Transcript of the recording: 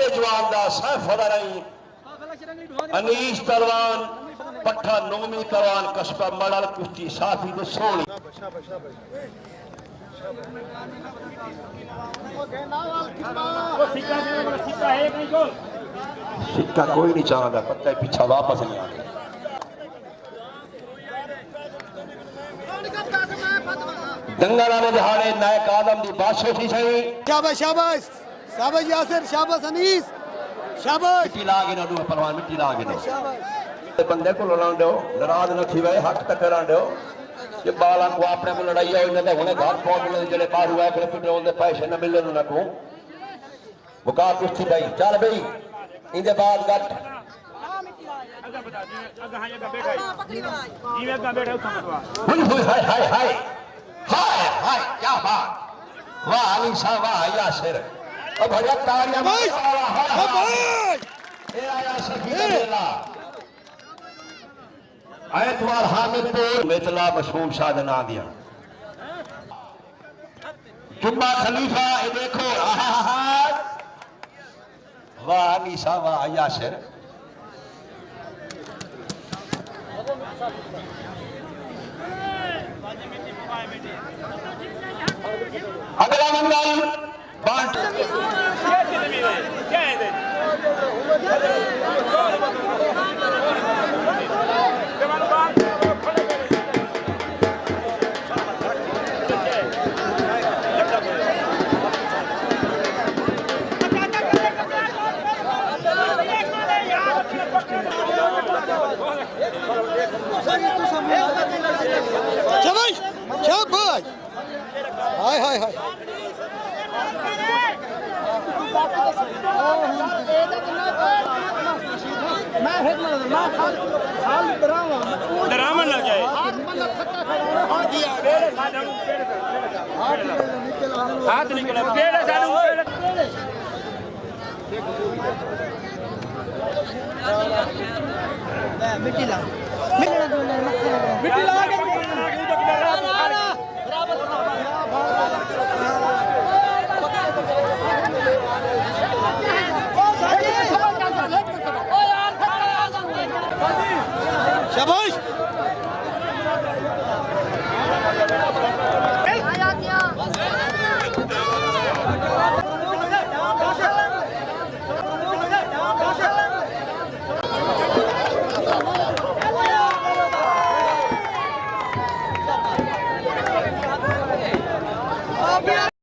जवान दा सैफ रही अनीश तलवान पट्ठा नोमी तलवान कस्बा मड़ल कुश्ती साफी दे सोनी सिक्का कोई नहीं चाहता पत्ता पीछा वापस नहीं आते दंगल आने दिहाड़े नायक आदम दी बादशाह थी सही शाबाश शाबाश शाबाश यासिर शाबाश अनीस शाबाश मिट्टी लागे ना दो पहलवान मिट्टी लागे ना शाबाश बंदे को लड़ांडो नाराज न थी वे हक तक करांडो कि बाला को अपने को लड़ाई हो इने हुने घर पहुंच ले जले पार हुआ कि पेट्रोल दे पैसे न मिले न को बुका कुश्ती भाई चल भाई इंदे बाद गट अगा बता दी अगा हां अगा बैठा जीवे अगा बैठा उठा मतवा हाय हाय हाय हाय हाय क्या बात वाह अली साहब वाह यासिर ओ भैया तालियां शाबाश ए आया सफीला आयतवार हामिदपुर मितला मशहूर शाद ना दिया जुम्मा खलीफा ये देखो वाह अली साहब वाह यासिर अगला मंगल बांट क्या है दे जवान बात शाबाश शाबाश हाय हाय हाय डरावन लग जाए हाथ निकला पेड़ साडू मिट्टी ला मिट्टी ला